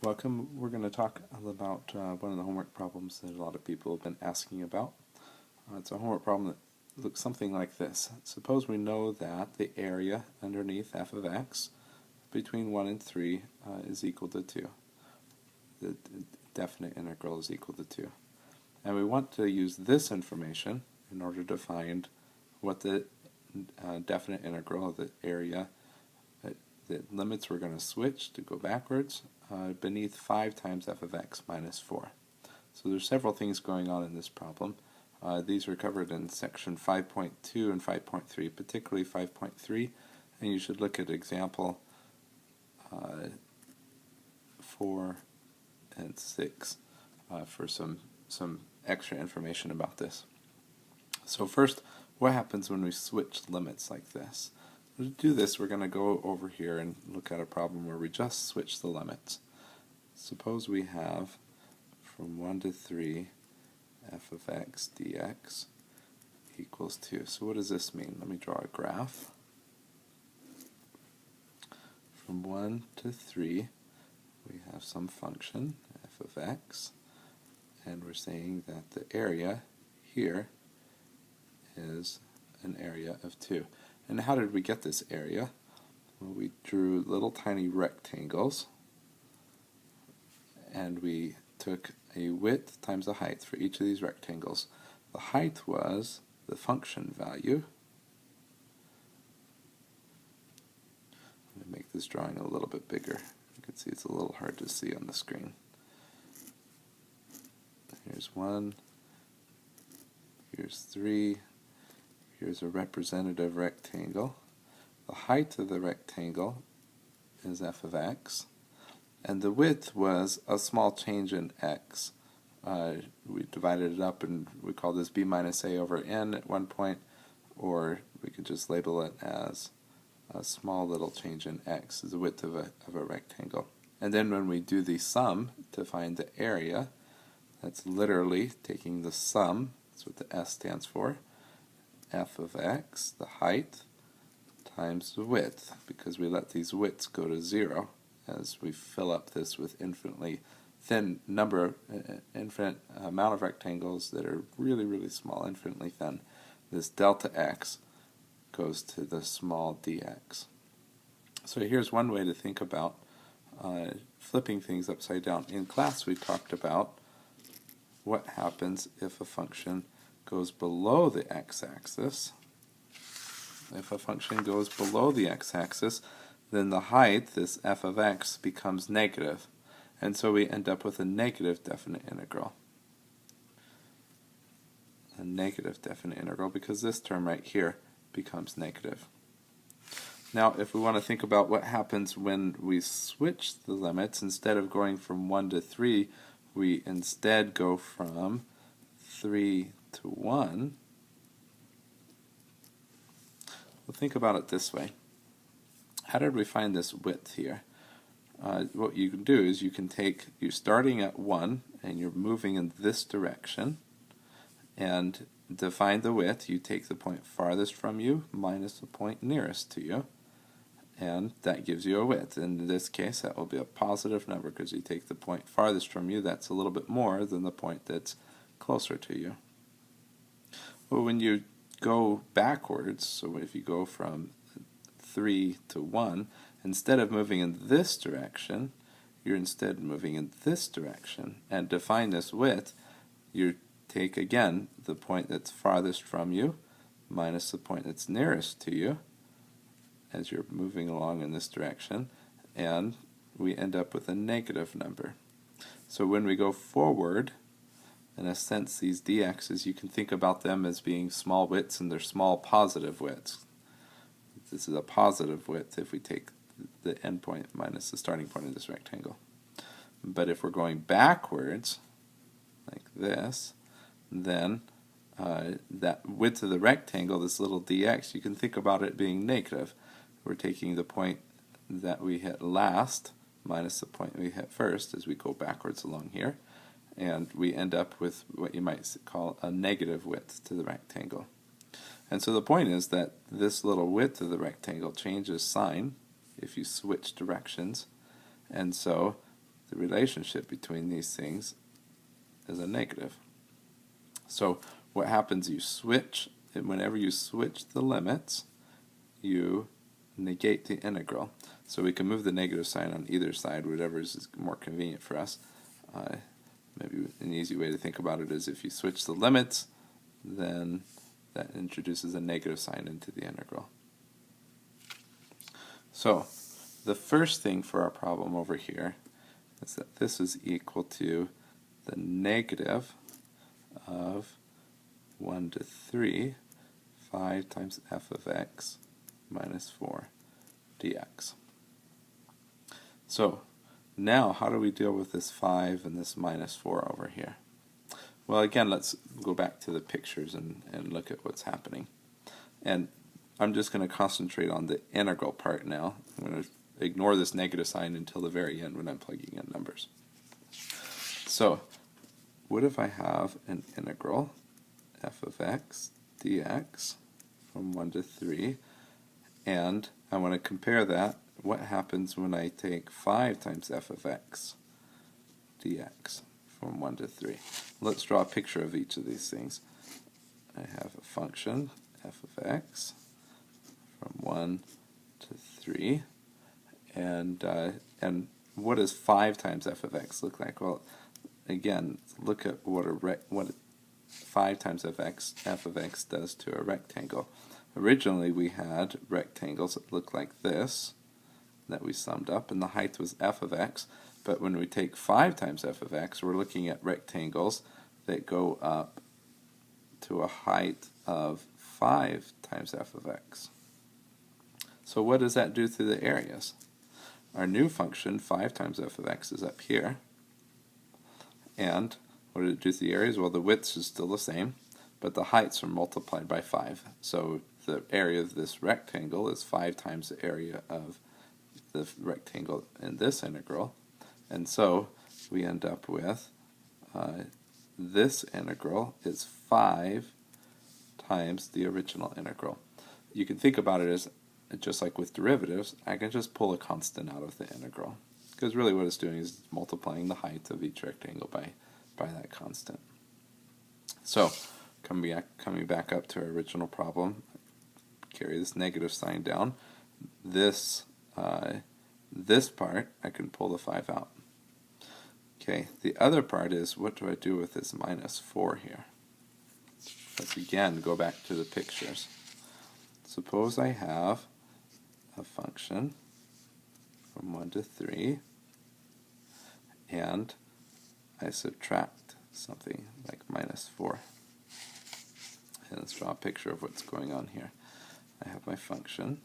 Welcome. We're going to talk about one of the homework problems that a lot of people have been asking about. It's a homework problem that looks something like this. Suppose we know that the area underneath f of x between 1 and 3 is equal to 2. The definite integral is equal to 2. And we want to use this information in order to find what the definite integral of the area, the limits we're going to switch to go backwards beneath 5 times f of x minus 4. So there's several things going on in this problem. These are covered in section 5.2 and 5.3, particularly 5.3, and you should look at example 4 and 6 for some extra information about this. So first, what happens when we switch limits like this? To do this, we're going to go over here and look at a problem where we just switch the limits. Suppose we have from 1 to 3 f of x dx equals 2. So what does this mean? Let me draw a graph. From 1 to 3 we have some function f of x, and we're saying that the area here is an area of 2. And how did we get this area? Well, we drew little tiny rectangles, and we took a width times a height for each of these rectangles. The height was the function value. Let me make this drawing a little bit bigger. You can see it's a little hard to see on the screen. Here's 1, here's 3, here's a representative rectangle. The height of the rectangle is f of x, and the width was a small change in x. We divided it up and we call this b minus a over n at one point, or we could just label it as a small little change in x, is the width of a rectangle. And then when we do the sum to find the area, that's literally taking the sum, that's what the s stands for, f of x, the height, times the width, because we let these widths go to 0 as we fill up this with infinite amount of rectangles that are really small, infinitely thin. This delta x goes to the small dx. So here's one way to think about flipping things upside down. In class we talked about what happens if a function goes below the x-axis. If a function goes below the x-axis, then the height, this f of x, becomes negative. And so we end up with a negative definite integral. A negative definite integral, because this term right here becomes negative. Now, if we want to think about what happens when we switch the limits, instead of going from 1 to 3, we instead go from 3 to 1. Well, think about it this way. How did we find this width here? What you can do is you're starting at 1 and you're moving in this direction, and to find the width you take the point farthest from you minus the point nearest to you, and that gives you a width. In this case that will be a positive number because you take the point farthest from you. That's a little bit more than the point that's closer to you. Well, when you go backwards, so if you go from 3 to 1, instead of moving in this direction, you're instead moving in this direction. And to find this width, you take again the point that's farthest from you minus the point that's nearest to you as you're moving along in this direction, and we end up with a negative number. So when we go forward, in a sense, these dx's, you can think about them as being small widths, and they're small positive widths. This is a positive width if we take the endpoint minus the starting point of this rectangle. But if we're going backwards, like this, then that width of the rectangle, this little dx, you can think about it being negative. We're taking the point that we hit last minus the point we hit first as we go backwards along here, and we end up with what you might call a negative width to the rectangle. And so the point is that this little width of the rectangle changes sign if you switch directions, and so the relationship between these things is a negative. So what happens, you switch, and whenever you switch the limits, you negate the integral. So we can move the negative sign on either side, whatever is more convenient for us. Maybe an easy way to think about it is if you switch the limits, then that introduces a negative sign into the integral. So the first thing for our problem over here is that this is equal to the negative of 1 to 3, 5 times f of x minus 4 dx. So now how do we deal with this 5 and this minus 4 over here? Well, again, let's go back to the pictures and look at what's happening. And I'm just going to concentrate on the integral part now. I'm going to ignore this negative sign until the very end when I'm plugging in numbers. So what if I have an integral f of x dx from 1 to 3, and I want to compare that, what happens when I take 5 times f of x dx from 1 to 3. Let's draw a picture of each of these things. I have a function f of x from 1 to 3, and what does 5 times f of x look like? Well, again, look at what 5 times f of x does to a rectangle. Originally we had rectangles that look like this that we summed up, and the height was f of x, but when we take 5 times f of x, we're looking at rectangles that go up to a height of 5 times f of x. So what does that do to the areas? Our new function, 5 times f of x, is up here, and what did it do to the areas? Well, the widths is still the same, but the heights are multiplied by 5. So the area of this rectangle is 5 times the area of the rectangle in this integral, and so we end up with this integral is 5 times the original integral. You can think about it as, just like with derivatives, I can just pull a constant out of the integral, because really what it's doing is multiplying the height of each rectangle by that constant. So coming back up to our original problem, carry this negative sign down. This part, I can pull the 5 out. Okay, the other part is, what do I do with this minus 4 here? Let's again go back to the pictures. Suppose I have a function from 1 to 3, and I subtract something like minus 4. And let's draw a picture of what's going on here. I have my function,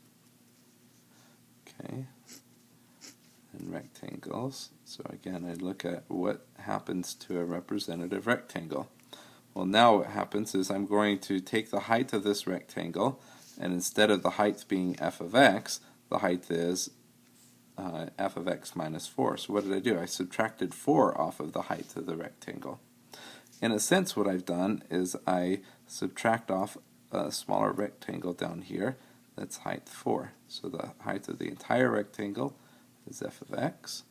okay, and rectangles. So again, I look at what happens to a representative rectangle. Well, now what happens is I'm going to take the height of this rectangle, and instead of the height being f of x, the height is f of x minus 4. So what did I do? I subtracted 4 off of the height of the rectangle. In a sense, what I've done is I subtract off a smaller rectangle down here that's height 4. So the height of the entire rectangle is f of x,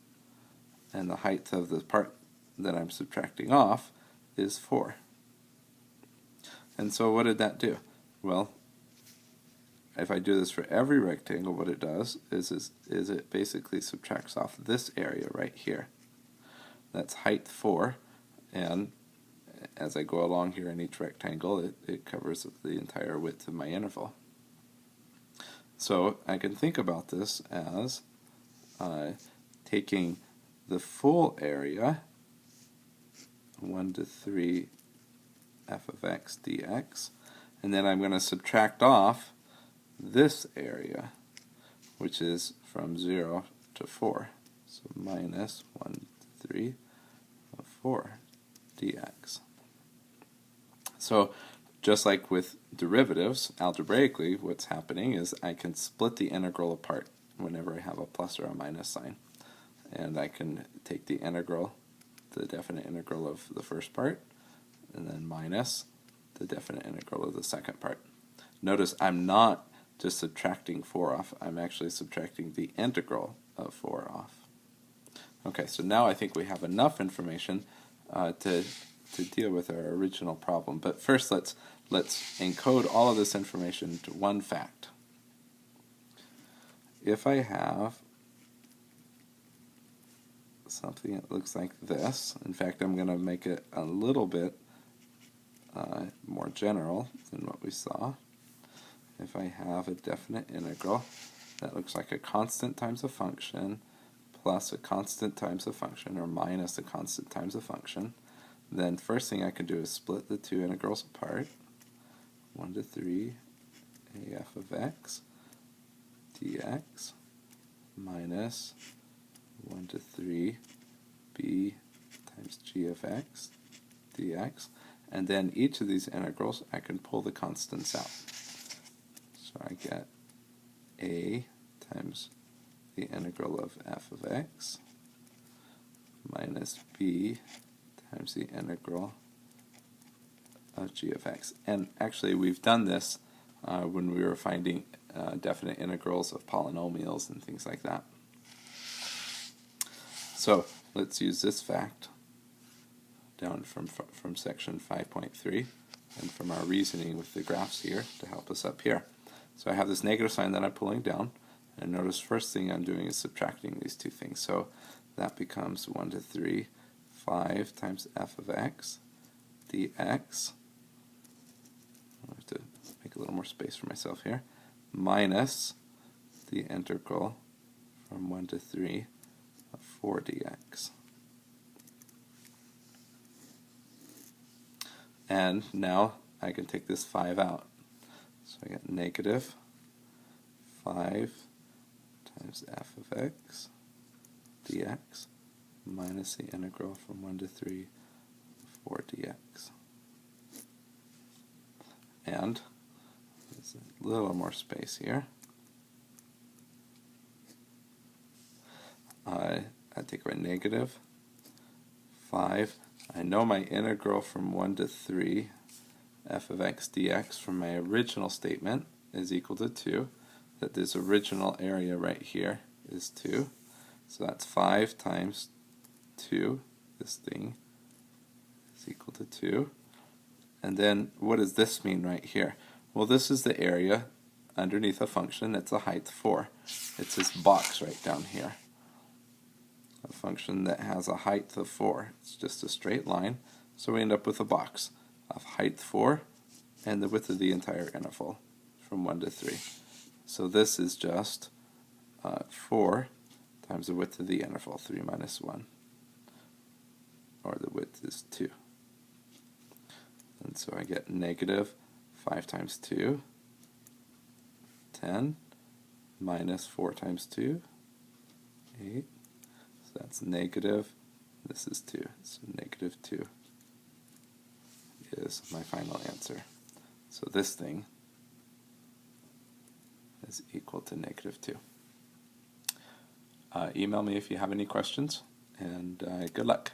and the height of the part that I'm subtracting off is 4. And so what did that do? Well, if I do this for every rectangle, what it does is it basically subtracts off this area right here. That's height 4, and as I go along here in each rectangle, it covers the entire width of my interval. So I can think about this as taking the full area, 1 to 3 f of x dx, and then I'm going to subtract off this area, which is from 0 to 4. So minus 1 to 3 of 4 dx. So just like with derivatives, algebraically, what's happening is I can split the integral apart whenever I have a plus or a minus sign. And I can take the integral, the definite integral of the first part, and then minus the definite integral of the second part. Notice I'm not just subtracting 4 off, I'm actually subtracting the integral of 4 off. Okay, so now I think we have enough information to deal with our original problem. But first, let's encode all of this information into one fact. If I have something that looks like this, in fact, I'm going to make it a little bit more general than what we saw. If I have a definite integral that looks like a constant times a function plus a constant times a function, or minus a constant times a function, then first thing I can do is split the two integrals apart. 1 to 3 af of x dx minus 1 to 3 b times g of x dx. And then each of these integrals, I can pull the constants out. So I get a times the integral of f of x minus b times the integral of g of x. And actually we've done this when we were finding definite integrals of polynomials and things like that. So let's use this fact down from section 5.3 and from our reasoning with the graphs here to help us up here. So I have this negative sign that I'm pulling down, and notice first thing I'm doing is subtracting these two things. So that becomes 1 to 3, 5 times f of x dx. I have to make a little more space for myself here, minus the integral from 1 to 3 of 4 dx. And now I can take this 5 out. So I get negative 5 times f of x dx minus the integral from 1 to 3 of 4 dx. And there's a little more space here. I take away negative 5. I know my integral from 1 to 3 f of x dx from my original statement is equal to 2. That this original area right here is 2. So that's 5 times 2, this thing, is equal to 2. And then what does this mean right here? Well, this is the area underneath a function that's a height 4. It's this box right down here. A function that has a height of 4. It's just a straight line, so we end up with a box of height 4 and the width of the entire interval from 1 to 3. So this is just 4 times the width of the interval, 3 minus 1, or the width is 2. And so I get negative 5 times 2, 10, minus 4 times 2, 8. So that's negative, this is 2, so negative 2 is my final answer. So this thing is equal to negative 2. Email me if you have any questions, and good luck.